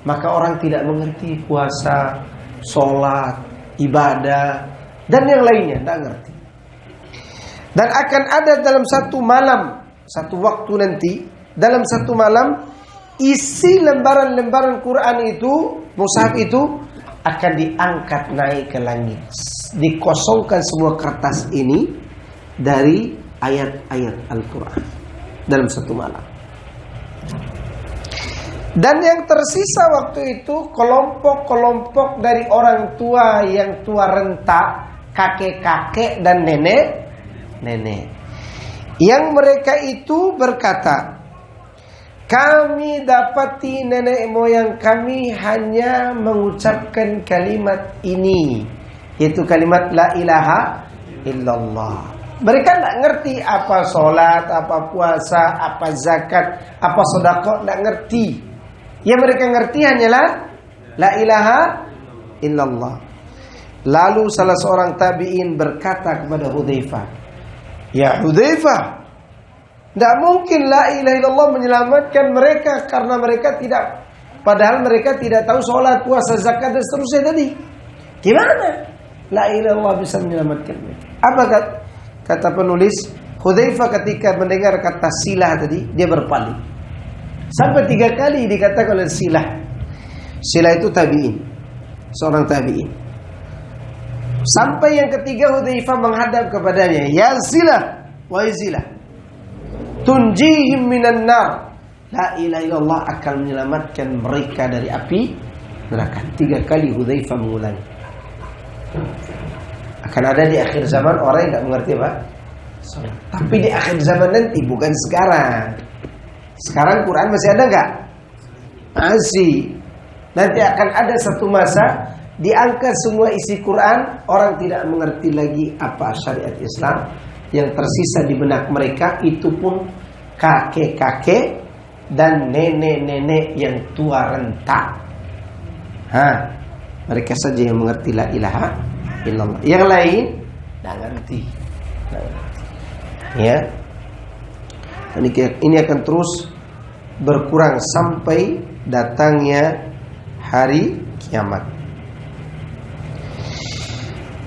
maka orang tidak mengerti puasa, sholat, ibadah, dan yang lainnya, tidak ngerti. Dan akan ada dalam satu malam, satu waktu nanti, dalam satu malam, isi lembaran-lembaran Quran itu, mushaf itu, akan diangkat naik ke langit. Dikosongkan semua kertas ini dari ayat-ayat Al-Quran dalam satu malam. Dan yang tersisa waktu itu kelompok-kelompok dari orang tua yang tua renta, kakek-kakek dan nenek-nenek, yang mereka itu berkata, kami dapati nenek moyang kami hanya mengucapkan kalimat ini, yaitu kalimat la ilaha illallah. Mereka tidak ngerti apa sholat, apa puasa, apa zakat, apa sedekah, tidak ngerti. Yang mereka ngerti hanyalah la ilaha illallah. Lalu salah seorang tabi'in berkata kepada Hudzaifah, ya Hudzaifah, Tidak mungkin la ilaha illallah menyelamatkan mereka karena mereka tidak, padahal mereka tidak tahu sholat, puasa, zakat dan seterusnya tadi. Gimana la ilaha illallah bisa menyelamatkan mereka? Apa kata penulis? Hudzaifah ketika mendengar kata silah tadi, dia berpaling. Sampai 3 kali dikatakan oleh silah. Silah itu tabi'in, seorang tabi'in. Sampai yang ketiga Hudzaifah menghadap kepadanya, ya silah, wahai silah, tunjihim minan nar. La ilaha illallah akan menyelamatkan mereka dari api neraka. 3 kali Hudzaifah mengulangi. Akan ada di akhir zaman orang yang tidak mengerti apa? Tapi di akhir zaman nanti, bukan sekarang. Sekarang Quran masih ada enggak? Masih. Nanti akan ada satu masa diangkat semua isi Quran, orang tidak mengerti lagi apa syariat Islam. Yang tersisa di benak mereka itu pun kakek-kakek dan nenek-nenek yang tua renta. Mereka saja yang mengerti la ilaha illallah. Yang lain tidak ngerti. Ya. Ini akan terus berkurang sampai datangnya hari kiamat.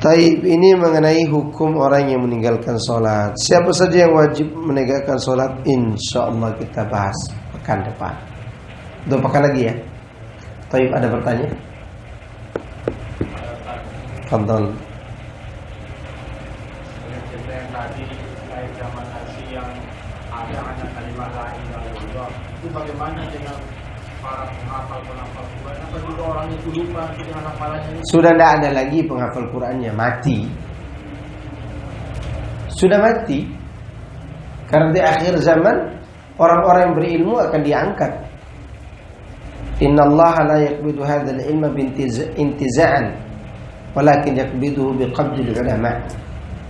Taib, ini mengenai hukum orang yang meninggalkan sholat. Siapa saja yang wajib menegakkan sholat, insya Allah kita bahas pekan depan. 2 pekan lagi ya. Taib, ada bertanya? Fadhal. Itu bagaimana dengan para penghafal Quran? Apa juga orang itu lupa dengan hafalannya? Sudah tidak ada lagi penghafal Qurannya, mati. Sudah mati. Karena di akhir zaman orang-orang yang berilmu akan diangkat. Innallaha la yaqbidu hadzal ilma intiza'an, walakin yaqbiduhu biqabdil ulama.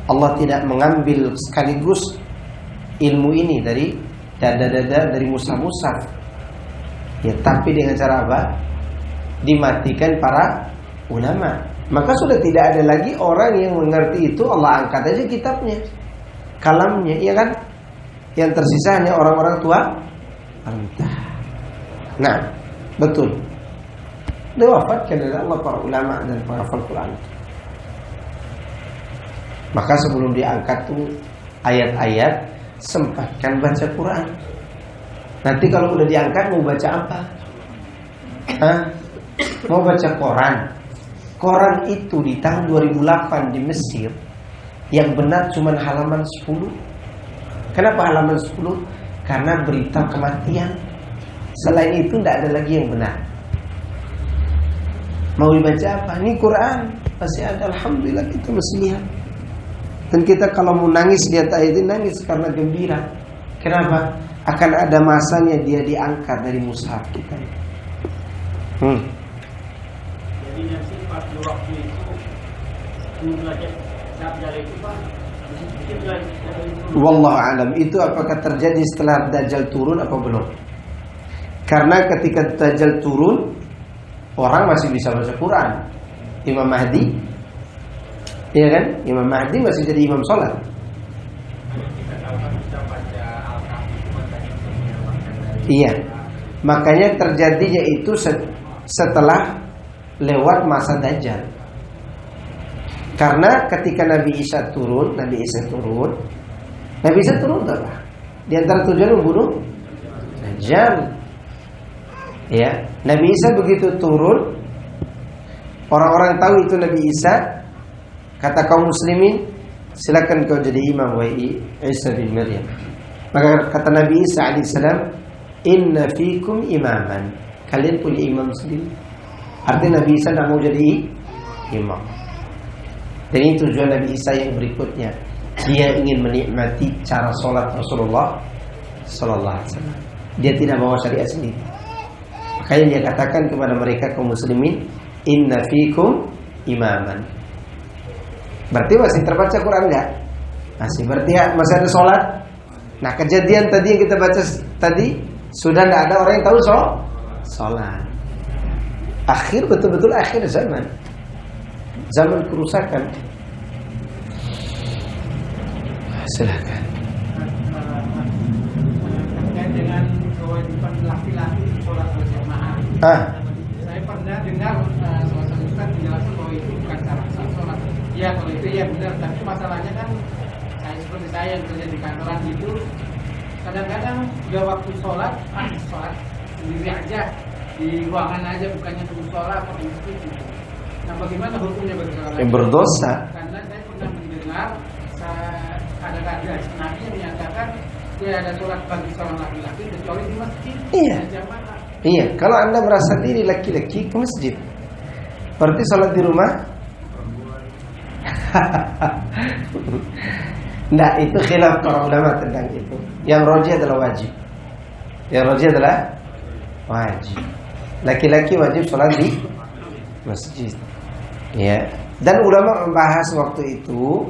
Allah tidak mengambil sekaligus ilmu ini dari dada-dada, dari musaf-musaf. Ya, tapi dengan cara apa? Dimatikan para ulama. Maka sudah tidak ada lagi orang yang mengerti itu. Allah angkat aja kitabnya, kalamnya, iya kan? Yang tersisa hanya orang-orang tua renta. Nah, betul. Diwafatkan oleh Allah para ulama dan penghafal Quran. Maka sebelum diangkat tuh ayat-ayat, sempatkan baca Quran. Nanti kalau udah diangkat mau baca apa? Mau baca koran. Koran itu di tahun 2008 di Mesir yang benar cuma halaman 10. Kenapa halaman 10? Karena berita kematian. Selain itu tidak ada lagi yang benar. Mau dibaca apa? Ini Quran masih ada, alhamdulillah kita masih lihat. Dan kita kalau mau nangis lihat ayat ini, nangis karena gembira. Kenapa? Akan ada masanya dia diangkat dari mushaf kita. Jadi nanti pada waktu itu belajar itu Pak. Wallahu alam, itu apakah terjadi setelah Dajjal turun apa belum? Karena ketika Dajjal turun, orang masih bisa baca Quran. Imam Mahdi, iya kan? Imam Mahdi masih jadi imam sholat. Iya, makanya terjadinya itu setelah lewat masa Dajjal. Karena ketika Nabi Isa turun apa? Di antara tujuan membunuh Dajjal. Ya, Nabi Isa begitu turun, orang-orang tahu itu Nabi Isa. Kata kaum muslimin, silakan kau jadi imam wahai Isa bin Maryam. Maka kata Nabi Isa alaihissalam, inna fikum imaman, kalian punya imam sendiri. Artinya Nabi Isa tidak mau jadi imam. Dan ini tujuan Nabi Isa yang berikutnya. Dia ingin menikmati cara sholat Rasulullah sallallahu alaihi wasallam. Dia tidak bawa syariat sendiri. Makanya dia katakan kepada mereka kaum muslimin, inna fikum imaman. Berarti masih terbaca Quran enggak? Masih. Berarti ya, masih ada sholat. Nah, kejadian tadi yang kita baca tadi, sudah tidak ada orang yang tahu sholat. Akhir, betul-betul akhir zaman. Zaman kerusakan. Saya pernah dengar seorang ustaz menjelaskan bahwa itu bukan cara sah sholat. Iya, kalau itu ya benar. Tapi masalahnya kan seperti saya yang kerja di kantoran itu, kadang-kadang udah waktu sholat sendiri aja di ruangan aja, bukannya tunggu sholat atau masjid gitu. Nah, bagaimana hukumnya bagi orang berdosa? Karena saya pernah mendengar ada Nabi yang menyatakan tidak ada sholat bagi seorang laki-laki kecuali di masjid. Iya. Jamaah. Iya, kalau Anda merasa diri laki-laki ke masjid, berarti sholat di rumah? Nah, itu khilaf para ulama tentang itu. Yang rajih adalah wajib. Yang rajih adalah wajib. Laki-laki wajib sholat di masjid. Ya. Dan ulama membahas waktu itu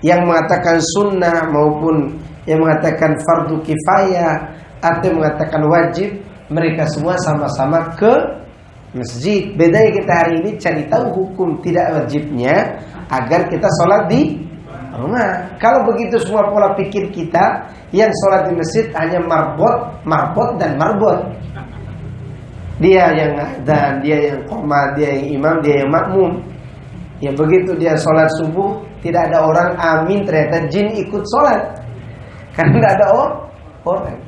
yang mengatakan sunnah maupun yang mengatakan fardu kifayah atau yang mengatakan wajib, mereka semua sama-sama ke masjid. Bedanya kita hari ini cari tahu hukum tidak wajibnya agar kita sholat di rumah. Kalau begitu semua pola pikir kita, yang sholat di masjid hanya marbot dan marbot. Dia yang adzan, dia yang qomat, dia yang imam, dia yang makmum. Ya begitu dia sholat subuh, tidak ada orang amin, ternyata jin ikut sholat. Karena tidak ada orang.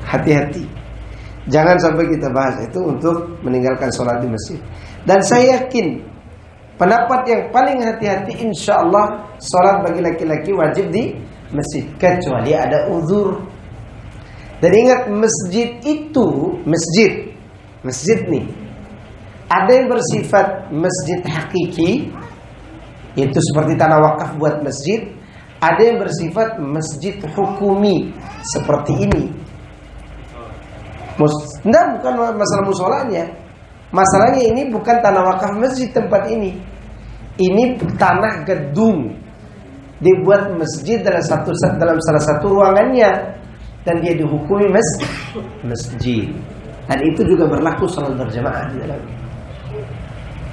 Hati-hati. Jangan sampai kita bahas itu untuk meninggalkan sholat di masjid. Dan saya yakin pendapat yang paling hati-hati, insya Allah sholat bagi laki-laki wajib di masjid, kecuali ada uzur. Dan ingat, masjid itu masjid nih, ada yang bersifat masjid hakiki, itu seperti tanah wakaf buat masjid. Ada yang bersifat masjid hukumi seperti ini. Nah, bukan masalah musolanya. Masalahnya ini bukan tanah wakaf masjid tempat ini. Ini tanah gedung, dibuat masjid dalam salah satu ruangannya, dan dia dihukumi masjid. Dan itu juga berlaku salat berjamaah di dalamnya.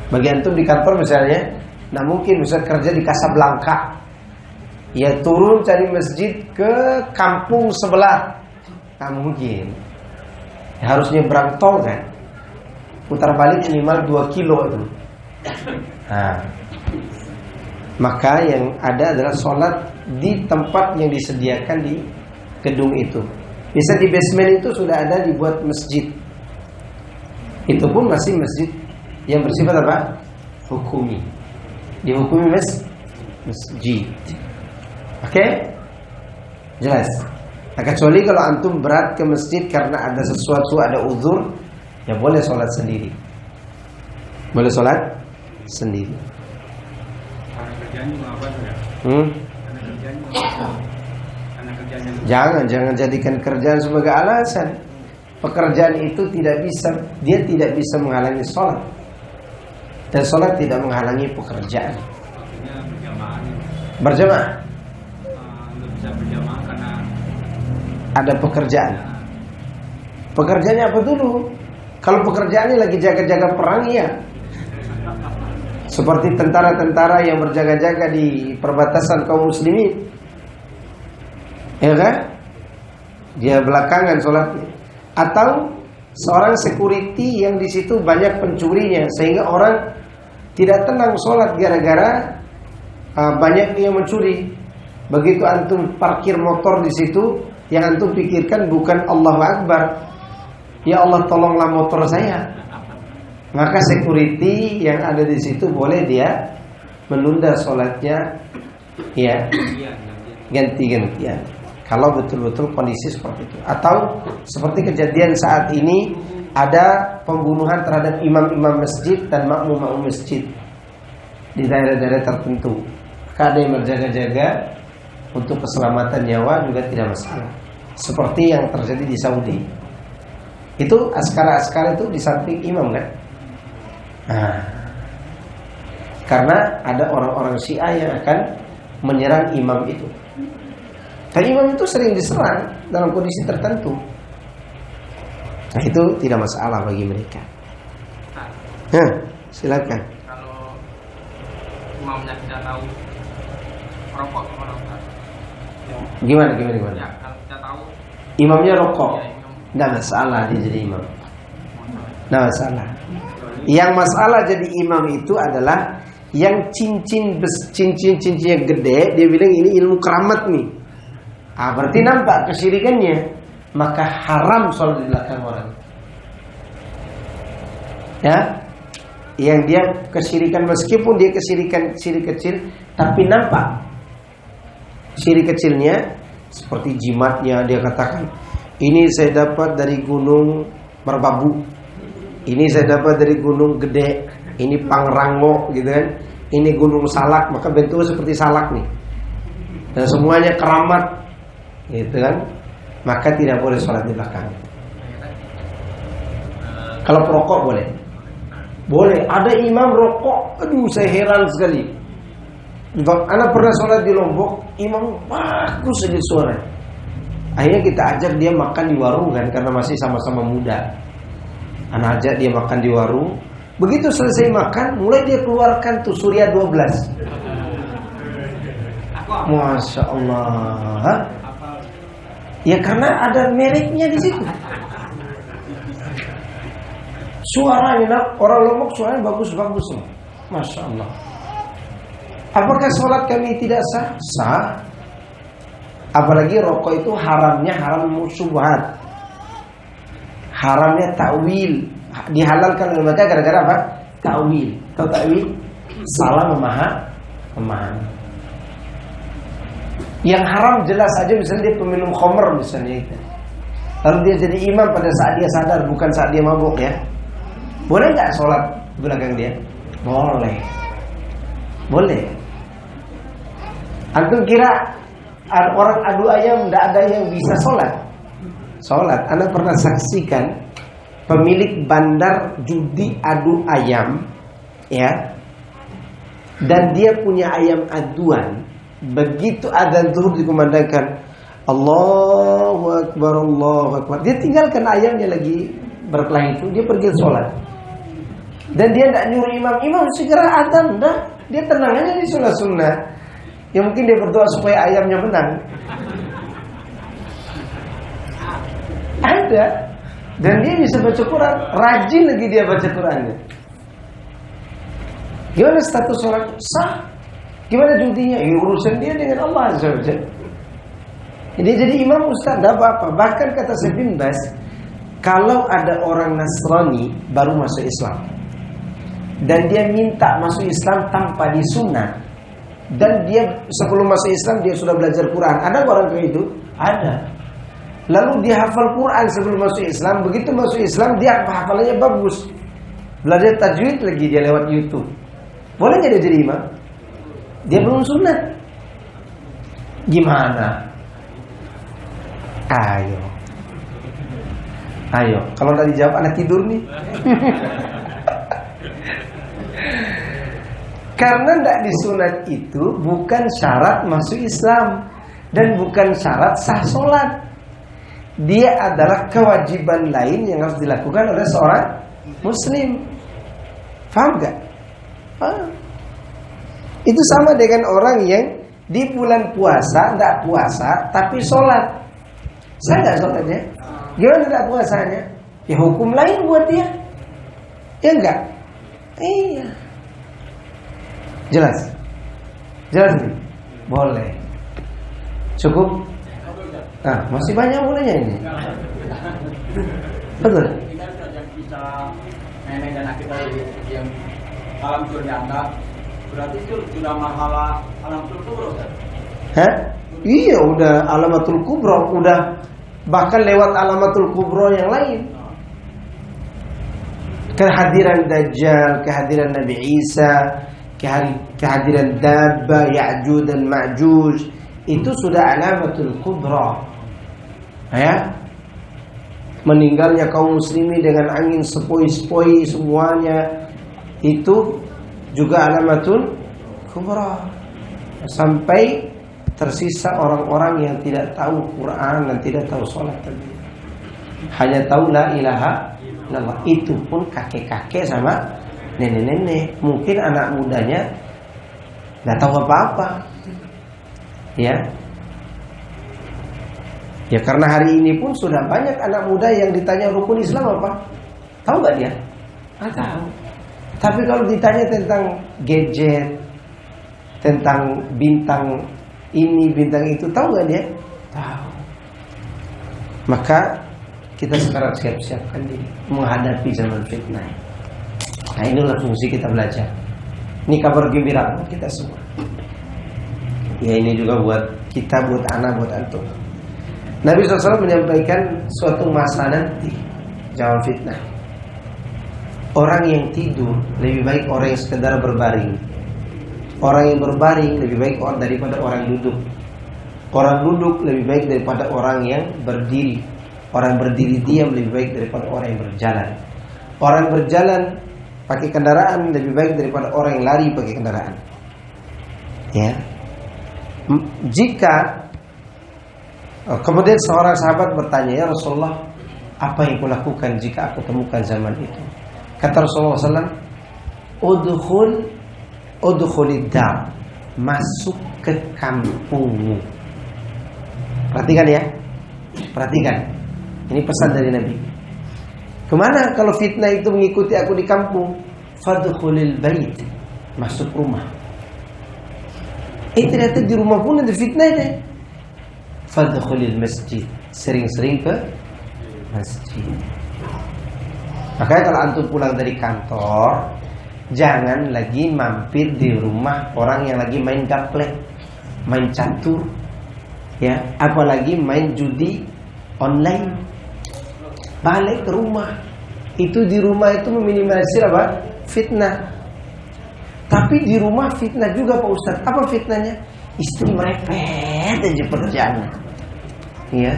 Bagi antum di kantor misalnya, nah mungkin bisa kerja di Casablanca, ya turun cari masjid ke kampung sebelah, nah mungkin ya, harus nyebrang tol kan, putar balik minimal 2 kilo itu. Nah, maka yang ada adalah sholat di tempat yang disediakan di gedung itu. Bisa di basement itu sudah ada dibuat masjid. Itu pun masih masjid yang bersifat apa? Hukumi. Dihukumi masjid. Oke? Jelas. Nah, kecuali kalau antum berat ke masjid karena ada sesuatu, ada uzur, ya boleh sholat sendiri. Boleh sholat sendiri. Jangan jadikan kerjaan sebagai alasan. Pekerjaan itu tidak bisa menghalangi sholat. Dan sholat tidak menghalangi pekerjaan. Berjamaah. Nggak bisa berjamaah karena ada pekerjaan. Pekerjaannya apa dulu? Kalau pekerjaannya lagi jaga-jaga perang, ya seperti tentara-tentara yang berjaga-jaga di perbatasan kaum muslimin, ya kan? Dia belakangan sholatnya. Atau seorang security yang di situ banyak pencurinya, sehingga orang tidak tenang sholat gara-gara banyak yang mencuri. Begitu antum parkir motor di situ, yang antum pikirkan bukan Allahu Akbar, ya Allah tolonglah motor saya. Maka security yang ada di situ boleh dia menunda sholatnya, ya, ganti-gantian. Kalau betul-betul kondisi seperti itu. Atau seperti kejadian saat ini, ada pembunuhan terhadap imam-imam masjid dan makmum-makmum masjid di daerah-daerah tertentu. Maka ada yang berjaga-jaga untuk keselamatan nyawa juga tidak masalah. Seperti yang terjadi di Saudi. Itu askara-askara itu di samping imam kan? Nah, karena ada orang-orang Syiah yang akan menyerang imam itu. Dan imam itu sering diserang dalam kondisi tertentu. Nah, itu tidak masalah bagi mereka. Nah, silakan. kalau imamnya tidak tahu merokok gimana Ustaz? Gimana? Ya, kalau tidak tahu Imamnya rokok, ya, imam tidak masalah dia jadi imam. Nah, masalah. Yang masalah jadi imam itu adalah yang cincin-cincinnya gede, dia bilang ini ilmu keramat nih. Berarti nampak kesyirikannya, maka haram sholat di belakang orang. Ya, yang dia kesyirikan meskipun dia kesyirikan syirik kecil, tapi nampak syirik kecilnya seperti jimatnya. Dia katakan, ini saya dapat dari gunung Merbabu, ini saya dapat dari gunung Gede, ini Pangrango, gitu kan. Ini gunung Salak, maka bentuknya seperti salak nih. Dan semuanya keramat, gitu kan. Maka tidak boleh sholat di belakang. Kalau perokok boleh. Boleh. Ada imam rokok, aduh saya heran sekali. Anak pernah sholat di Lombok, imam bagus aja suara. Akhirnya kita ajak dia makan di warung kan, karena masih sama-sama muda. Anak ajak dia makan di warung. Begitu selesai makan, mulai dia keluarkan tuh Surya 12. Masya Allah. Ya karena ada mereknya di situ. Suaranya, orang Lombok suaranya bagus-bagus loh. Masya Allah. Apakah sholat kami tidak sah? Sah. Apalagi rokok itu haramnya haram syubhat. Haramnya takwil. Dihalalkan oleh mereka gara-gara apa? Takwil. Tahu takwil? Salah memahami. Yang haram jelas aja, misalnya dia peminum khamr misalnya itu. Lalu dia jadi imam pada saat dia sadar, bukan saat dia mabuk ya. Boleh nggak sholat belakang dia? Boleh. Boleh. Antum kira orang adu ayam tidak ada yang bisa sholat? Sholat. Anda pernah saksikan pemilik bandar judi adu ayam, ya, dan dia punya ayam aduan. Begitu adzan zuhur dikumandangkan, Allahu Akbar, Allahu Akbar, dia tinggalkan ayamnya lagi berkelahi itu, dia pergi sholat. Dan dia tidak nyuruh imam segera adzan, dah, dia tenang aja di sunnah. Ya mungkin dia berdoa supaya ayamnya menang. Ada. Dan dia bisa baca Quran, rajin lagi dia baca Qurannya. Gimana status sholat? Sah. Gimana judinya? Ya, urusan dia dengan Allah Azza wa Jalla. Jadi imam ustaz tidak apa-apa. Bahkan kata Syekh bin Baz, kalau ada orang Nasrani baru masuk Islam dan dia minta masuk Islam tanpa disunat, dan dia sebelum masuk Islam dia sudah belajar Quran, ada orang kayak itu? Ada. Lalu dia hafal Quran sebelum masuk Islam, begitu masuk Islam dia hafalannya bagus, belajar tajwid lagi dia lewat YouTube. Boleh nggak dia jadi imam? Dia belum sunat. Gimana? Ayo. Kalau nggak dijawab anak tidur nih. Karena tidak disunat itu bukan syarat masuk Islam dan bukan syarat sah sholat. Dia adalah kewajiban lain yang harus dilakukan oleh seorang Muslim. Faham gak? Itu sama dengan orang yang di bulan puasa tidak puasa tapi sholat. Saya nggak sholatnya. Gimana tidak puasanya? Ya hukum lain buat dia. Ya enggak? Iya. Jelas? Jelas nih? Boleh. Cukup? Nah, masih banyak mulanya ini. Betul? Kita bisa nenek dan kita yang alam surga, berarti itu sudah masalah alamatul kubro, Ustaz? Hah? Iya, udah alamatul kubro, udah bahkan lewat alamatul kubro yang lain. Kehadiran Dajjal, kehadiran Nabi Isa, kehadiran Dabba, Ya'juj dan Ma'juj, itu sudah alamatul kubra. Ya, meninggalnya kaum muslimin dengan angin sepoi-sepoi semuanya, itu juga alamatul kubra. Sampai tersisa orang-orang yang tidak tahu Quran dan tidak tahu sholat tadi, hanya tahu la ilaha illallah. Itu pun kakek-kakek sama nenek-nenek. Mungkin anak mudanya nggak tahu apa-apa. Ya karena hari ini pun sudah banyak anak muda yang ditanya rukun Islam apa? Tahu nggak dia? Nggak tahu. Tapi kalau ditanya tentang gadget, tentang bintang ini, bintang itu, tahu nggak dia? Tahu. Maka kita sekarang siap-siapkan diri menghadapi zaman fitnah. Nah, inilah fungsi kita belajar. Ini kabar gembira buat kita semua. Ya, ini juga buat kita, buat anak, buat antum. Nabi SAW menyampaikan suatu masa nanti zaman fitnah. Orang yang tidur lebih baik orang yang sekedar berbaring. Orang yang berbaring lebih baik daripada orang yang duduk. Orang duduk lebih baik daripada orang yang berdiri. Orang berdiri diam lebih baik daripada orang yang berjalan. Orang berjalan pakai kendaraan lebih baik daripada orang yang lari pakai kendaraan. Ya. Jika kemudian seorang sahabat bertanya, "Ya Rasulullah, apa yang kulakukan jika aku temukan zaman itu?" Kata Rasulullah SAW, Udkhulid dar, masuk ke kampungmu. Perhatikan ya, perhatikan. Ini pesan dari Nabi. Kemana kalau fitnah itu mengikuti aku di kampung? Fadkhulil bait, masuk rumah. Ternyata di rumah pun ada fitnah deh. Fadkhulil masjid, sering-sering ke masjid. Makanya kalau antum pulang dari kantor, jangan lagi mampir di rumah orang yang lagi main gaplek, main catur, ya, apalagi main judi online. Balik ke rumah. Itu di rumah itu meminimalisir apa? Fitnah. Tapi di rumah fitnah juga Pak Ustaz. Apa fitnahnya? Istri merepet aja pekerjaannya. Ya.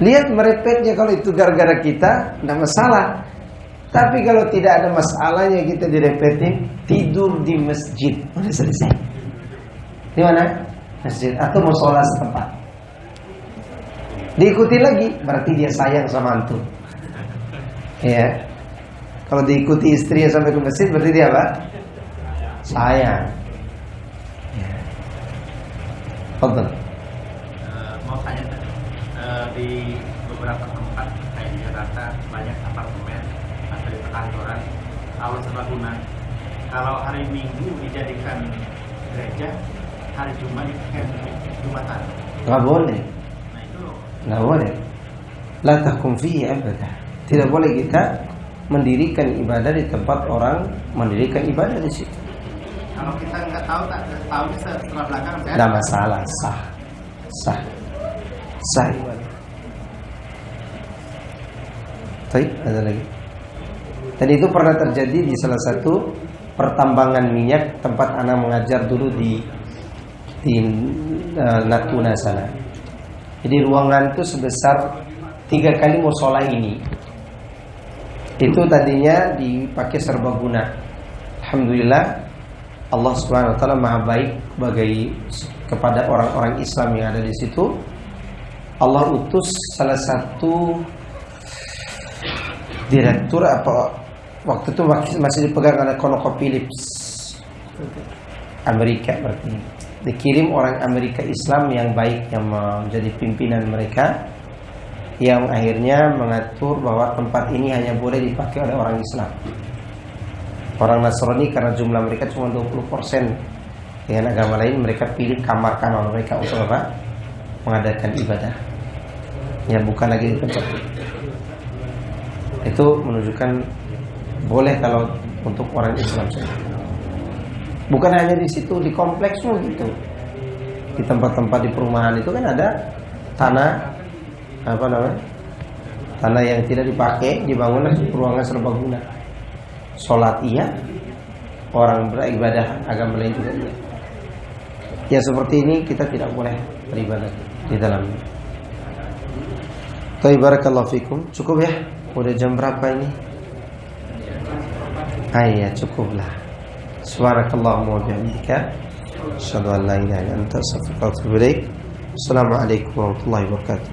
Lihat merepetnya, kalau itu gara-gara kita, tidak masalah. Tapi kalau tidak ada masalahnya kita direpetin, tidur di masjid, udah selesai. Di mana? Masjid atau musola setempat. Diikuti lagi, berarti dia sayang sama antum. Ya. Kalau diikuti istrinya sampai ke masjid, berarti dia apa? Sayang. Ya. Fadhal. Mau tanya di beberapa tempat kayak di Jakarta banyak apartemen atau di perkantoran aula serbaguna. Kalau hari Minggu dijadikan gereja, hari Jumat dijadikan Jumatan. Nggak boleh. Nah itu Nggak boleh. La tahkum fihi abada. Tidak boleh kita mendirikan ibadah di tempat orang mendirikan ibadah di situ. kalau kita nggak tahu, tak tahu setelah belakang kan? Tidak masalah, sah ibadah. Baik, ada lagi. Dan itu pernah terjadi di salah satu pertambangan minyak tempat anak mengajar dulu di Natuna sana. Jadi ruangan itu sebesar 3 kali musola ini. Itu tadinya dipakai serbaguna. Alhamdulillah, Allah Subhanahu wa taala Maha baik kepada orang-orang Islam yang ada di situ. Allah utus salah satu direktur waktu itu masih dipegang oleh ConocoPhillips Amerika, berarti dikirim orang Amerika Islam yang baik yang menjadi pimpinan mereka, yang akhirnya mengatur bahwa tempat ini hanya boleh dipakai oleh orang Islam. Orang Nasrani karena jumlah mereka cuma 20%, dengan agama lain mereka pilih kamar-kamar mereka untuk apa? Mengadakan ibadah. Ya, bukan lagi di tempat. Itu menunjukkan boleh kalau untuk orang Islam saja. Bukan hanya di situ, di kompleksmu gitu. Di tempat-tempat di perumahan itu kan ada tanah tanah yang tidak dipakai, dibangunlah ruangan serbaguna. Sholat iya, orang beribadah agama lain juga iya. Ya seperti ini kita tidak boleh beribadah di dalamnya. Barakallahu fikum. Cukup ya? Udah jam berapa ini? Iya, cukuplah. Subhanakallahumma wa bihamdika, asyhadu an la ilaha illa anta, astaghfiruka wa atubu ilaik. Assalamualaikum warahmatullahi wabarakatuh.